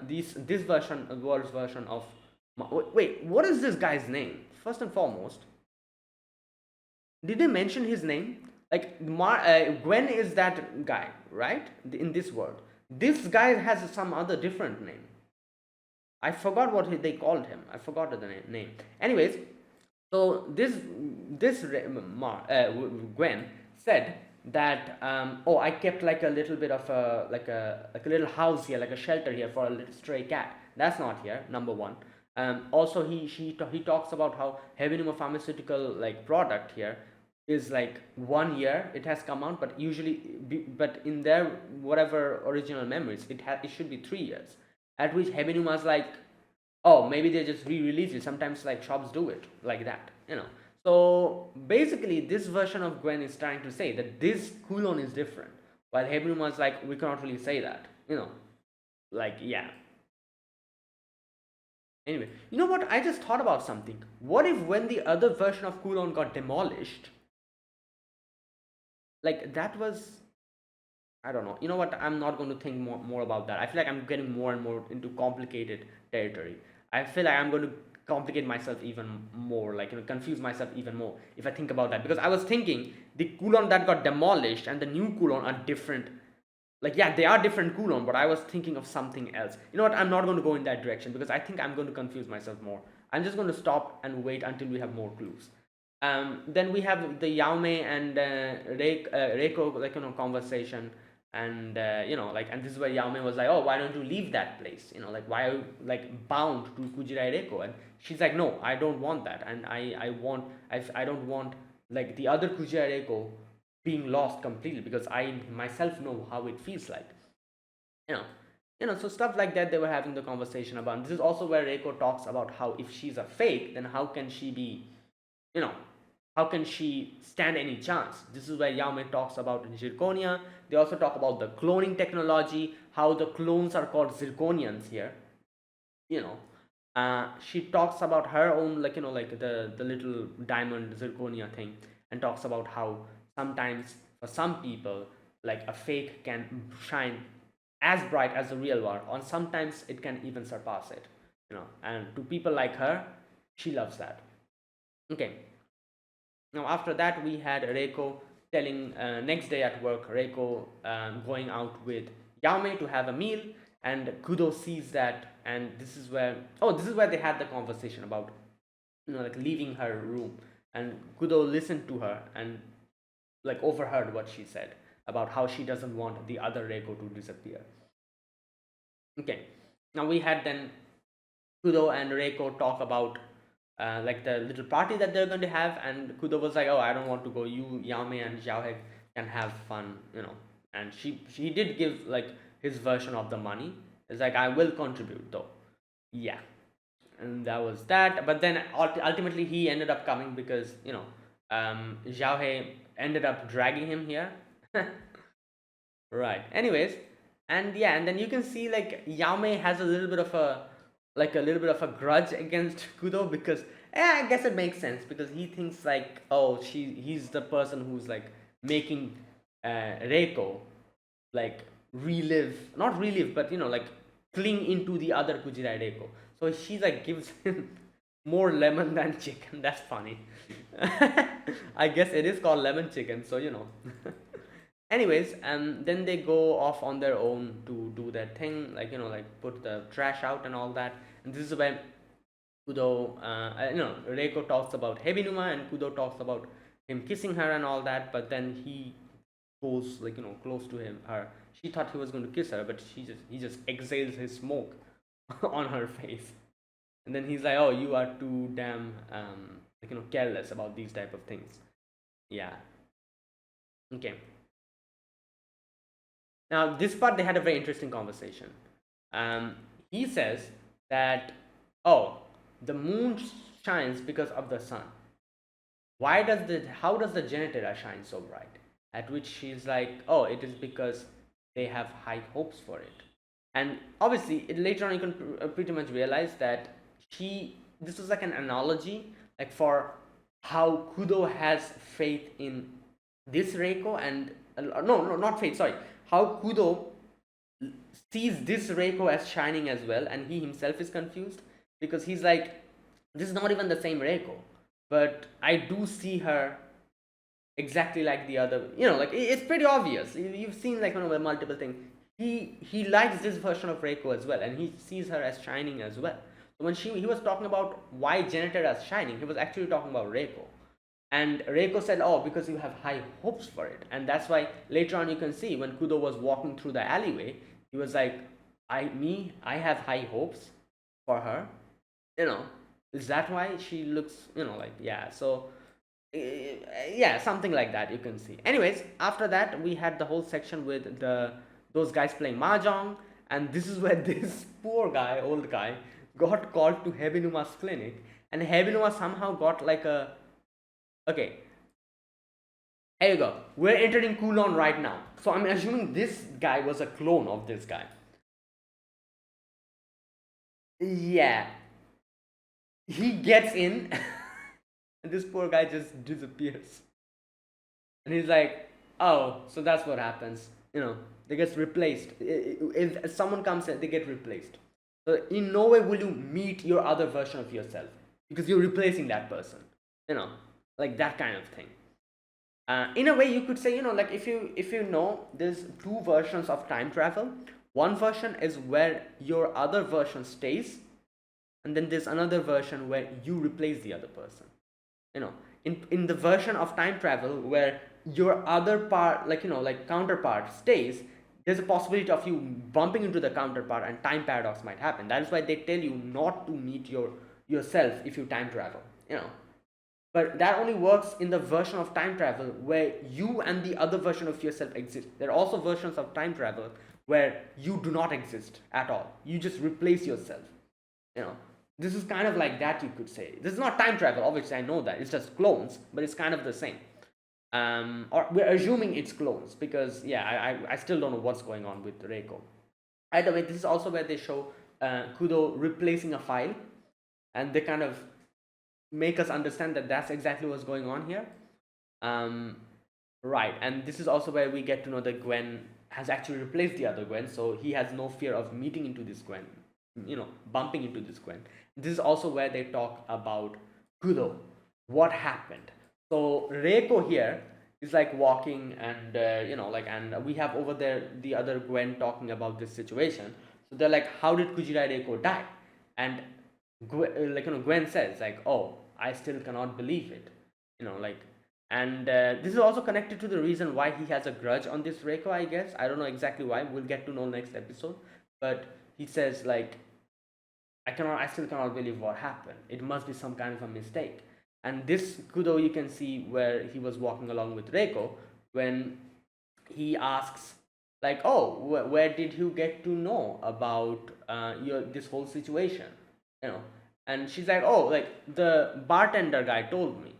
this world's version of wait, what is this guy's name? First and foremost, did they mention his name? Like, Gwen is that guy, right? In this world, this guy has some other different name. I forgot what they called him. I forgot the name. Anyways, so this Gwen said that I kept like a little bit of a little house here, like a shelter here for a little stray cat. That's not here, number one. Also he talks about how Hebinuma pharmaceutical like product here is like 1 year it has come out, but but in their whatever original memories it should be 3 years. At which Hebinuma's like, oh, maybe they just re-release it. Sometimes like shops do it like that, So basically this version of Gwen is trying to say that this Kowloon is different, while Hebinuma is like, we cannot really say that, like, yeah. Anyway, you know what, I just thought about something. What if when the other version of Kowloon got demolished, like, that was, I don't know. You know what? I'm not going to think more about that. I feel like I'm getting more and more into complicated territory. I feel like I'm going to complicate myself even more, like, confuse myself even more if I think about that. Because I was thinking the Kowloon that got demolished and the new Kowloon are different. Like, yeah, they are different Kowloon, but I was thinking of something else. You know what? I'm not going to go in that direction because I think I'm going to confuse myself more. I'm just going to stop and wait until we have more clues. Then we have the Yao Mei and Reiko, like, conversation, and like, and this is where Yao Mei was like, oh, why don't you leave that place? Like, why are you like bound to Kujirai Reiko? And she's like, no, I don't want that, and I don't want like the other Kujirai Reiko being lost completely, because I myself know how it feels like. you know so stuff like that they were having the conversation about. And this is also where Reiko talks about how if she's a fake, then how can she be, you know how can she stand any chance? This is where Yao Mei talks about zirconia. They also talk about the cloning technology, how the clones are called zirconians here. you know she talks about her own, like, like the little diamond zirconia thing, and talks about how sometimes for some people, like, a fake can shine as bright as the real one, or sometimes it can even surpass it. And to people like her, she loves that. Okay. Now after that, we had Reiko telling, next day at work, Reiko going out with Yao Mei to have a meal, and Kudo sees that, and this is where they had the conversation about, like, leaving her room, and Kudo listened to her and like overheard what she said about how she doesn't want the other Reiko to disappear. Okay, now we had then Kudo and Reiko talk about, like, the little party that they're going to have, and Kudo was like, "Oh, I don't want to go. You, Yame, and Xiaohe can have fun." And she did give, like, his version of the money. It's like, I will contribute though. Yeah, and that was that. But then ultimately he ended up coming because Xiaohe ended up dragging him here. Right. Anyways, and yeah, and then you can see, like, Yame has a little bit of a grudge against Kudo, because I guess it makes sense, because he thinks like, oh, he's the person who's like making Reiko like relive, not relive, but like cling into the other Kujirai Reiko. So she like gives him more lemon than chicken. That's funny. I guess it is called lemon chicken, so anyways, then they go off on their own to do their thing, like, like put the trash out and all that. And this is when Kudo, Reiko talks about Hebinuma, and Kudo talks about him kissing her and all that. But then he goes, like, close to her. She thought he was going to kiss her, but he just exhales his smoke on her face. And then he's like, oh, you are too damn like, careless about these type of things. Yeah. Okay. Now, this part they had a very interesting conversation. He says that, oh, the moon shines because of the sun. How does the Genetera shine so bright? At which she's like, oh, it is because they have high hopes for it. And obviously, later on, you can pretty much realize that this was like an analogy, like, for how Kudo has faith in this Reiko, and no, not faith, sorry, how Kudo sees this Reiko as shining as well, and he himself is confused, because he's like, this is not even the same Reiko, but I do see her exactly like the other. Like, it's pretty obvious. You've seen, like, multiple things. He likes this version of Reiko as well, and he sees her as shining as well. So when he was talking about why Genetera is shining, he was actually talking about Reiko. And Reiko said, oh, because you have high hopes for it. And that's why later on you can see when Kudo was walking through the alleyway, he was like, I have high hopes for her. Is that why she looks, like, yeah. So, yeah, something like that you can see. Anyways, after that, we had the whole section with those guys playing Mahjong. And this is where this poor guy, old guy, got called to Hebinuma's clinic. And Hebinuma somehow got like a... Okay, here you go. We're entering Kowloon right now. So I'm assuming this guy was a clone of this guy. Yeah. He gets in, and this poor guy just disappears. And he's like, oh, so that's what happens. They get replaced. If someone comes in, they get replaced. So in no way will you meet your other version of yourself, because you're replacing that person. Like that kind of thing. In a way, you could say, like, if you know, there's two versions of time travel. One version is where your other version stays, and then there's another version where you replace the other person. in the version of time travel where your other part, like like counterpart stays, there's a possibility of you bumping into the counterpart and time paradox might happen. That is why they tell you not to meet yourself if you time travel. But that only works in the version of time travel where you and the other version of yourself exist. There are also versions of time travel where you do not exist at all. You just replace yourself. you know this is kind of like that, you could say. This is not time travel, obviously, I know that it's just clones, but it's kind of the same. Or we're assuming it's clones because yeah, I still don't know what's going on with Reiko. Either way, this is also where they show Kudo replacing a file, and they kind of make us understand that that's exactly what's going on here. Right, and this is also where we get to know that Gwen has actually replaced the other Gwen, so he has no fear of meeting into this Gwen, bumping into this Gwen. This is also where they talk about Kudo, what happened. So Reiko here is like walking, and and we have over there the other Gwen talking about this situation. So they're like, "How did Kujirai Reiko die?" And Gwen says like, "Oh, I still cannot believe it," and this is also connected to the reason why he has a grudge on this Reiko, I guess. I don't know exactly why. We'll get to know next episode. But he says like, I still cannot believe what happened. It must be some kind of a mistake. And this Kudo, you can see where he was walking along with Reiko when he asks like, "Oh, where did you get to know about this whole situation?" And she's like, "Oh, like the bartender guy told me."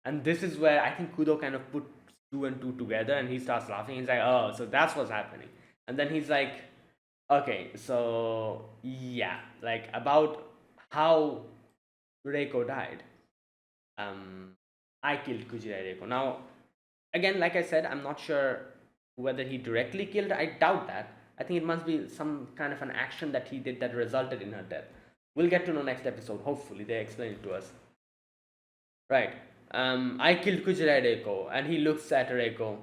And this is where I think Kudo kind of put two and two together, and he starts laughing. He's like, "Oh, so that's what's happening." And then he's like, "Okay, so yeah, like about how Reiko died. I killed Kujirai Reiko." Now, again, like I said, I'm not sure whether he directly killed. I doubt that. I think it must be some kind of an action that he did that resulted in her death. We'll get to know next episode. Hopefully, they explain it to us. Right. I killed Kujirai Reiko, and he looks at Reiko.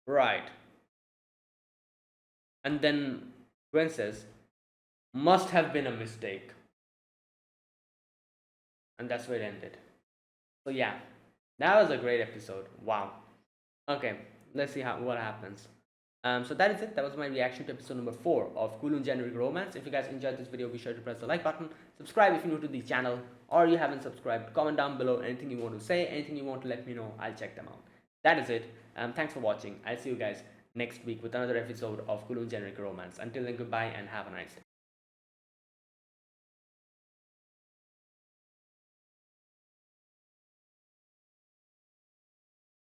Right. And then Gwen says, "Must have been a mistake." And that's where it ended. So yeah, that was a great episode. Wow. Okay, let's see what happens. So that is it. That was my reaction to episode number 4 of Kowloon Generic Romance. If you guys enjoyed this video, be sure to press the like button. Subscribe if you're new to the channel, or you haven't subscribed. Comment down below anything you want to say, anything you want to let me know. I'll check them out. That is it. Thanks for watching. I'll see you guys next week with another episode of Kowloon Generic Romance. Until then, goodbye and have a nice day.